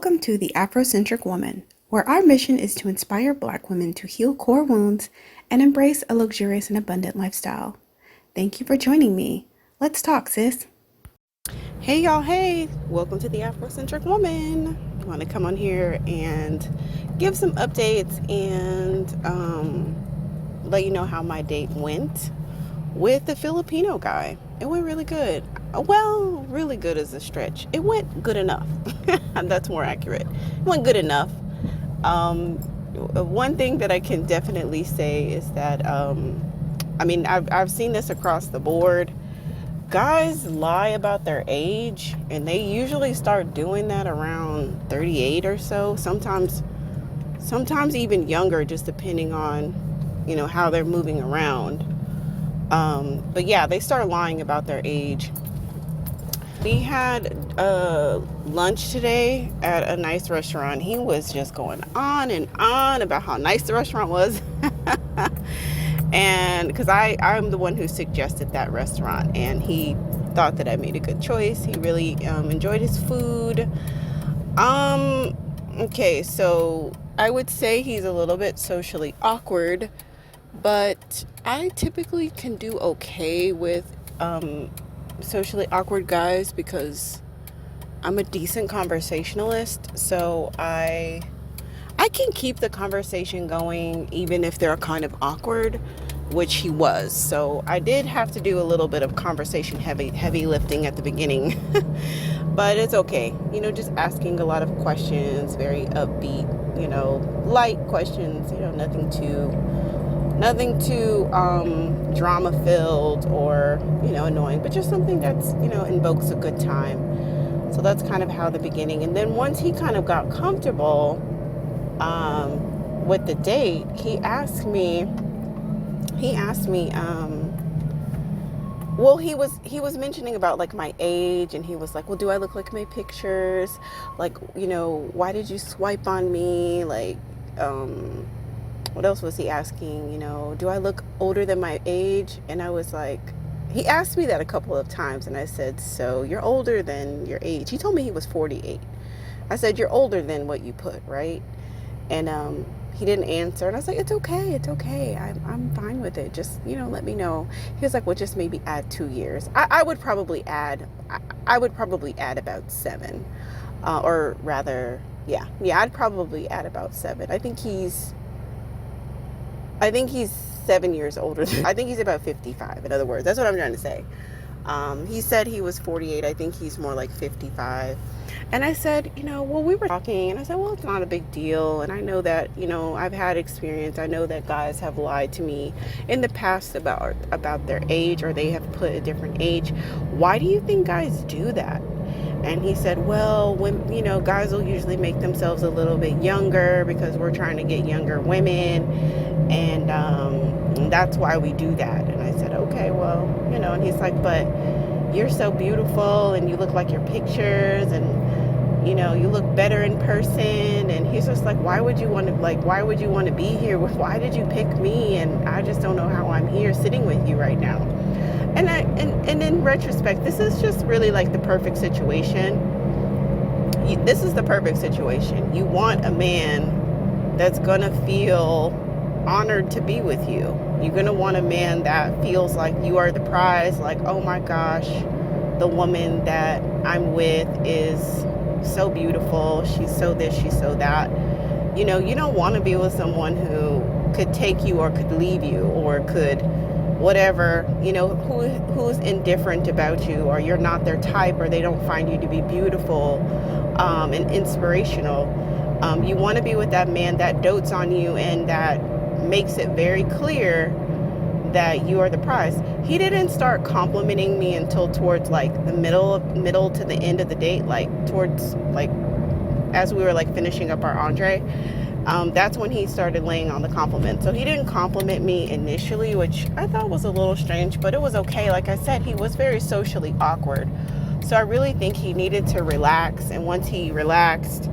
Welcome to the AfroCentric Woman, where our mission is to inspire Black women to heal core wounds and embrace a luxurious and abundant lifestyle. Thank you for joining me. Let's talk, sis. Hey, y'all. Hey, welcome to the AfroCentric Woman. I want to come on here and give some updates and let you know how my date went with the Filipino guy. It went really good. Well, really good is a stretch. It went good enough. That's more accurate. It went good enough. One thing that I can definitely say is that, I've seen this across the board. Guys lie about their age, and they usually start doing that around 38 or so. Sometimes even younger, just depending on, how they're moving around. But yeah, they start lying about their age. We had lunch today at a nice restaurant. He was just going on and on about how nice the restaurant was. And because I'm the one who suggested that restaurant, and he thought that I made a good choice. He really enjoyed his food. Okay, so I would say he's a little bit socially awkward, but I typically can do okay with socially awkward guys because I'm a decent conversationalist. So I can keep the conversation going even if they're kind of awkward, which he was. So I did have to do a little bit of conversation heavy lifting at the beginning. But it's okay. Just asking a lot of questions, very upbeat, light questions, nothing too drama filled or annoying, but just something that's invokes a good time. So that's kind of how the beginning. And then once he kind of got comfortable with the date, he asked me well, he was mentioning about like my age, and he was like, well, do I look like my pictures? Like, why did you swipe on me? Like, what else was he asking? Do I look older than my age? And I was like, he asked me that a couple of times, and I said, so you're older than your age. He told me he was 48. I said, you're older than what you put, right? And he didn't answer, and I was like, it's okay. I'm fine with it. Just, let me know. He was like, well, just maybe add 2 years. I would probably add about 7, or rather, yeah, I'd probably add about 7. I think he's 7 years older. I think he's about 55. In other words, that's what I'm trying to say. He said he was 48. I think he's more like 55. And I said, well, we were talking, and I said, well, it's not a big deal. And I know that, I've had experience. I know that guys have lied to me in the past about their age, or they have put a different age. Why do you think guys do that? And he said, well, when, guys will usually make themselves a little bit younger because we're trying to get younger women. And that's why we do that. And I said, okay, well, and he's like, but you're so beautiful, and you look like your pictures, and, you look better in person. And he's just like, why would you want to be here? Why did you pick me? And I just don't know how I'm here sitting with you right now. And in retrospect, this is just really like the perfect situation. This is the perfect situation. You want a man that's going to feel honored to be with you. You're going to want a man that feels like you are the prize. Like, oh my gosh, the woman that I'm with is so beautiful. She's so this, she's so that. You don't want to be with someone who could take you or could leave you or could whatever, who's indifferent about you, or you're not their type, or they don't find you to be beautiful and inspirational. You want to be with that man that dotes on you and that makes it very clear that you are the prize. He didn't start complimenting me until towards like the middle to the end of the date, like towards like as we were like finishing up our entree. That's when he started laying on the compliment. So he didn't compliment me initially, which I thought was a little strange, but it was okay. Like I said, he was very socially awkward. So I really think he needed to relax. And once he relaxed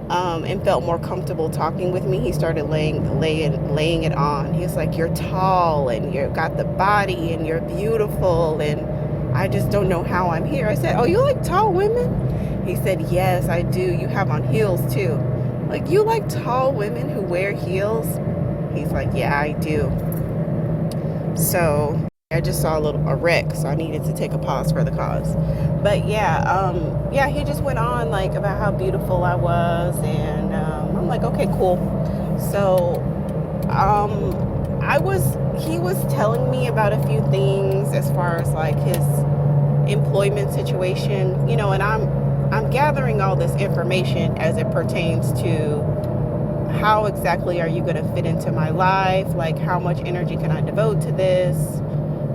and felt more comfortable talking with me, he started laying it on. He was like, you're tall, and you've got the body, and you're beautiful, and I just don't know how I'm here. I said, oh, you like tall women? He said, yes, I do. You have on heels too. Like, you like tall women who wear heels? He's like, yeah, I do. So I just saw a wreck, so I needed to take a pause for the cause. But yeah, he just went on like about how beautiful I was, and I'm like, okay, cool. So he was telling me about a few things as far as like his employment situation, you know, and I'm gathering all this information as it pertains to how exactly are you going to fit into my life? Like, how much energy can I devote to this?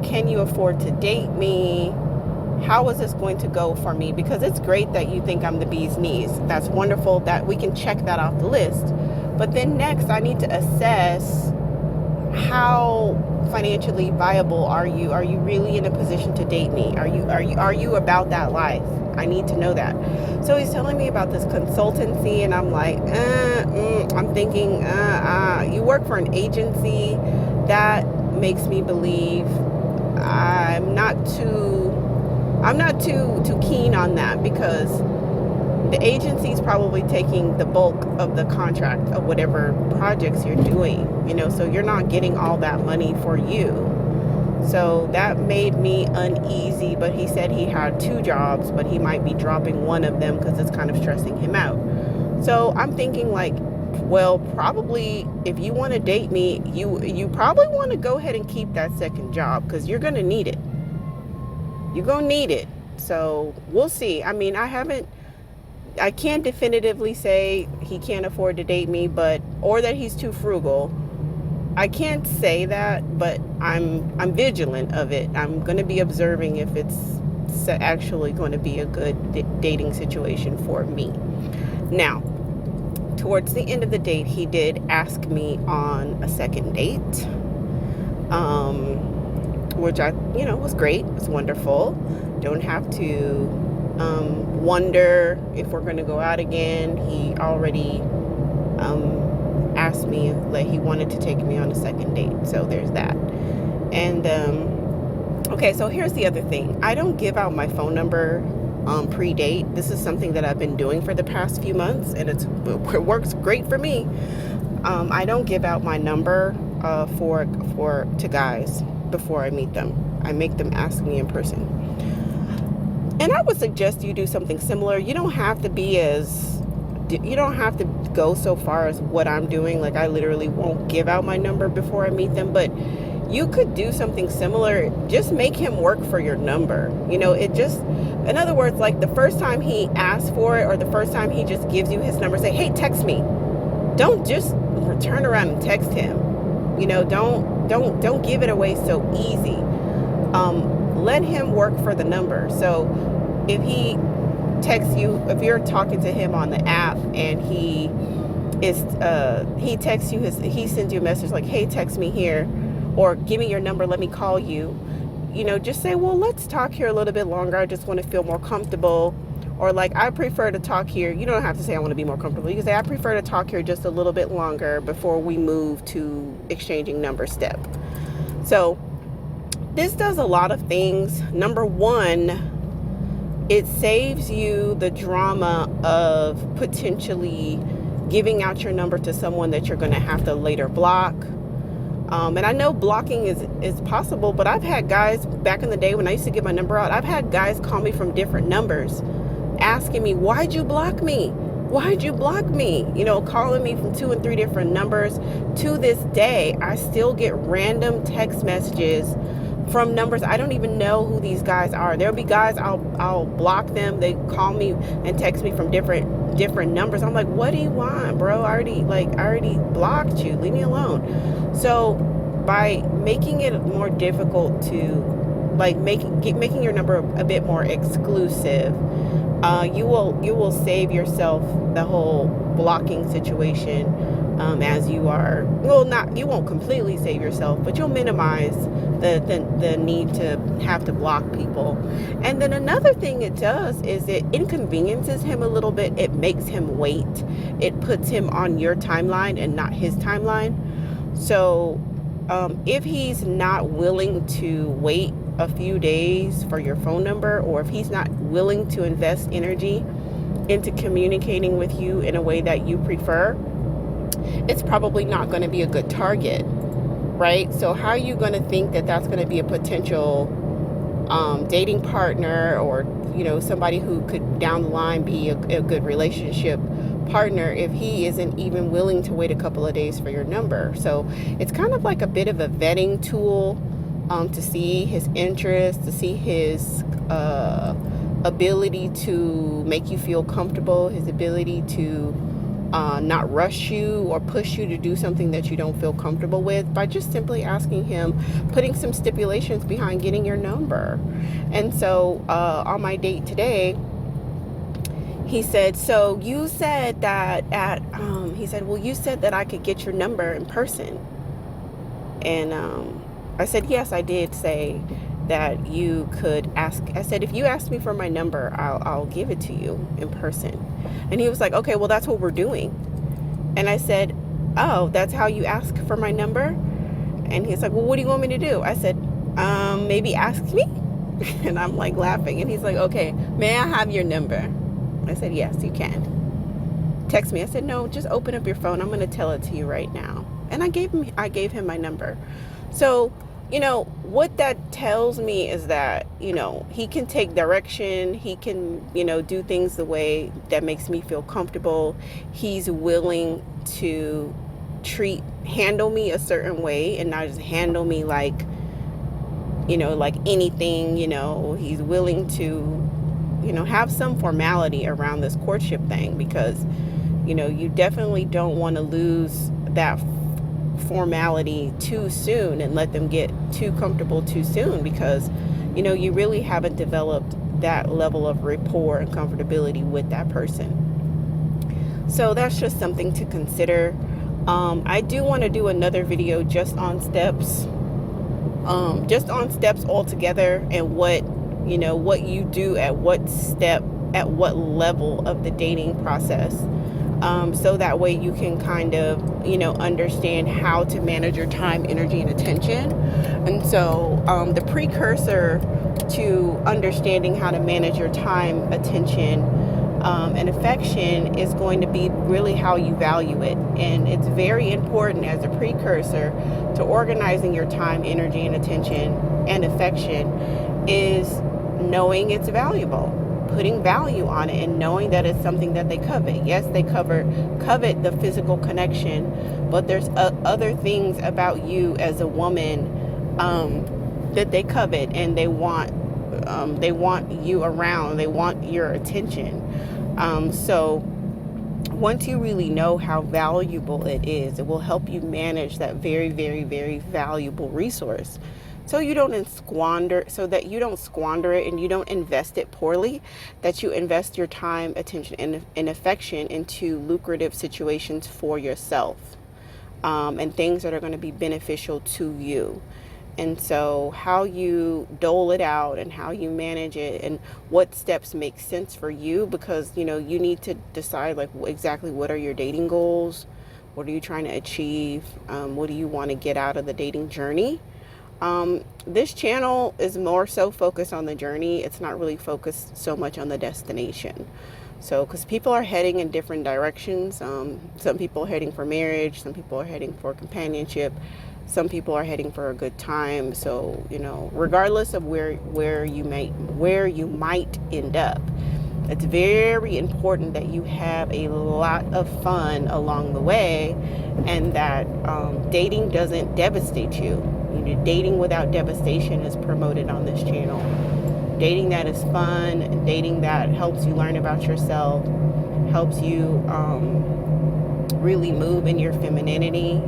Can you afford to date me? How is this going to go for me? Because it's great that you think I'm the bee's knees. That's wonderful that we can check that off the list. But then next, I need to assess how financially viable are you? Are you really in a position to date me? Are you about that life? I need to know that. So he's telling me about this consultancy, and I'm like, I'm thinking, you work for an agency. That makes me believe I'm not too keen on that, because the agency's probably taking the bulk of the contract of whatever projects you're doing, you know, so you're not getting all that money for you. So that made me uneasy. But he said he had 2 jobs, but he might be dropping one of them because it's kind of stressing him out. So I'm thinking like, well, probably if you want to date me, you probably want to go ahead and keep that second job, because you're going to need it. You're going to need it. So we'll see. I mean, I can't definitively say he can't afford to date me, or that he's too frugal. I can't say that, but I'm vigilant of it. I'm going to be observing if it's actually going to be a good dating situation for me. Now, towards the end of the date, he did ask me on a second date, which was great. It was wonderful. Don't have to wonder if we're going to go out again. He already asked me that he wanted to take me on a second date, so there's that. And okay, so here's the other thing. I don't give out my phone number pre-date. This is something that I've been doing for the past few months, and it works great for me. I don't give out my number to guys before I meet them. I make them ask me in person. And I would suggest you do something similar. You don't have to go so far as what I'm doing. Like, I literally won't give out my number before I meet them, but you could do something similar. Just make him work for your number. You know, in other words, like the first time he asks for it, or the first time he just gives you his number, say, hey, text me. Don't just turn around and text him. You know, don't give it away so easy. Let him work for the number. So if he texts you, if you're talking to him on the app and he texts you, he sends you a message like, hey, text me here, or give me your number, let me call you, you know, just say, well, let's talk here a little bit longer. I just want to feel more comfortable. Or like, I prefer to talk here. You don't have to say I want to be more comfortable. You can say, I prefer to talk here just a little bit longer before we move to exchanging number step. So this does a lot of things. Number one, it saves you the drama of potentially giving out your number to someone that you're going to have to later block. And I know blocking is possible, but I've had guys back in the day when I used to give my number out, I've had guys call me from different numbers asking me, why'd you block me? Why'd you block me? You know, calling me from 2 and 3 different numbers. To this day, I still get random text messages from numbers. I don't even know who these guys are. There'll be guys, I'll block them. They call me and text me from different numbers. I'm like, what do you want, bro? I already blocked you. Leave me alone. So by making it more difficult to making your number a bit more exclusive, you will save yourself the whole blocking situation. As you are, you won't completely save yourself, but you'll minimize the need to have to block people. And then another thing it does is it inconveniences him a little bit. It makes him wait. It puts him on your timeline and not his timeline. So if he's not willing to wait a few days for your phone number, or if he's not willing to invest energy into communicating with you in a way that you prefer, it's probably not going to be a good target, right? So how are you going to think that that's going to be a potential dating partner, or somebody who could down the line be a good relationship partner if he isn't even willing to wait a couple of days for your number? So it's kind of like a bit of a vetting tool to see his interest, to see his ability to make you feel comfortable, his ability to not rush you or push you to do something that you don't feel comfortable with, by just simply asking him, putting some stipulations behind getting your number. And so on my date today, he said, so you said that he said, well, you said that I could get your number in person. And I said, yes, I did say that you could ask. I said, if you ask me for my number, I'll give it to you in person. And he was like, okay, well, that's what we're doing. And I said, oh, that's how you ask for my number? And he's like, well, what do you want me to do? I said, maybe ask me. And I'm like laughing. And he's like, okay, may I have your number? I said, yes, you can. Text me. I said, no, just open up your phone. I'm going to tell it to you right now. And I gave him my number. So, what that tells me is that, he can take direction. He can, do things the way that makes me feel comfortable. He's willing to handle me a certain way and not just handle me like anything. He's willing to, have some formality around this courtship thing, because, you definitely don't want to lose that formality too soon and let them get too comfortable too soon, because you really haven't developed that level of rapport and comfortability with that person. So that's just something to consider. I do want to do another video just on steps altogether, and what you do at what step, at what level of the dating process. So that way you can kind of, understand how to manage your time, energy, and attention. And so the precursor to understanding how to manage your time, attention, and affection is going to be really how you value it. And it's very important as a precursor to organizing your time, energy, and attention and affection is knowing it's valuable, putting value on it, and knowing that it's something that they covet. Yes, they covet the physical connection, but there's other things about you as a woman that they covet, and they want you around. They want your attention. So once you really know how valuable it is, it will help you manage that very, very, very valuable resource. So you don't squander it, and you don't invest it poorly, that you invest your time, attention, and affection into lucrative situations for yourself, and things that are going to be beneficial to you. And so how you dole it out and how you manage it and what steps make sense for you, because, you need to decide exactly what are your dating goals, what are you trying to achieve, what do you want to get out of the dating journey. This channel is more so focused on the journey. It's not really focused so much on the destination. So, because people are heading in different directions. Some people are heading for marriage. Some people are heading for companionship. Some people are heading for a good time. So, regardless of where you might end up, it's very important that you have a lot of fun along the way, and that dating doesn't devastate you. Dating without devastation is promoted on this channel. Dating that is fun, dating that helps you learn about yourself, helps you really move in your femininity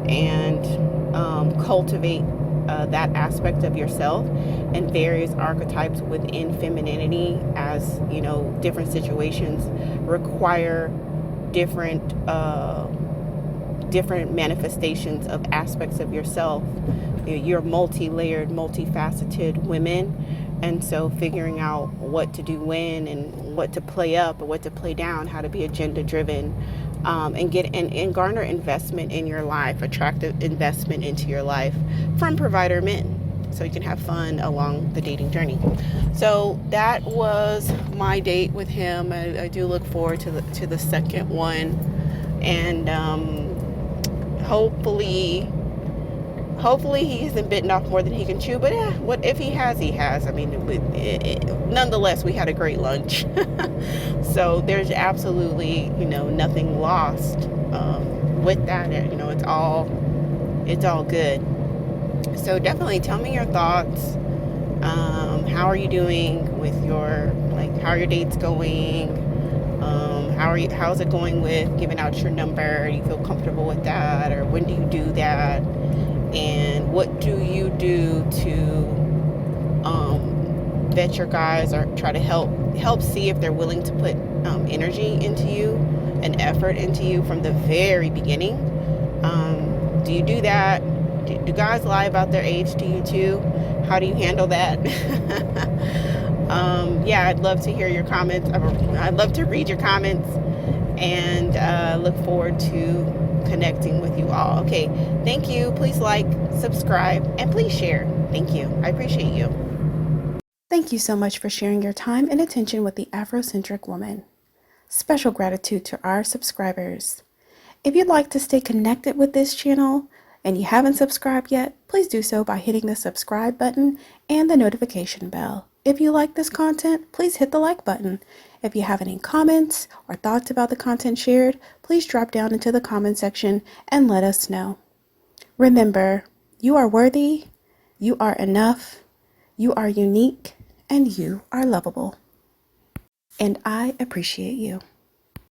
and cultivate that aspect of yourself and various archetypes within femininity, as different situations require different manifestations of aspects of yourself. You're multi-layered, multifaceted women, and so figuring out what to do when, and what to play up or what to play down, how to be agenda driven, and garner investment in your life, attractive investment into your life from provider men. so you can have fun along the dating journey. So that was my date with him. I do look forward to the second one, and hopefully he hasn't bitten off more than he can chew. But what if he has? He has. I mean, nonetheless, we had a great lunch. So there's absolutely, nothing lost with that. It's all good. So definitely tell me your thoughts. How are you doing with how are your dates going? How's it going with giving out your number? Do you feel comfortable with that? Or when do you do that? And what do you do to vet your guys, or try to help see if they're willing to put energy into you and effort into you from the very beginning? Do you do that? Do guys lie about their age to you too? How do you handle that? Yeah, I'd love to hear your comments. I'd love to read your comments, and look forward to connecting with you all. Okay, thank you. Please like, subscribe, and please share. Thank you. I appreciate you. Thank you so much for sharing your time and attention with the AfroCentric woman. Special gratitude to our subscribers. If you'd like to stay connected with this channel and you haven't subscribed yet, please do so by hitting the subscribe button and the notification bell. If you like this content, please hit the like button. If you have any comments or thoughts about the content shared, please drop down into the comment section and let us know. Remember, you are worthy, you are enough, you are unique, and you are lovable. And I appreciate you.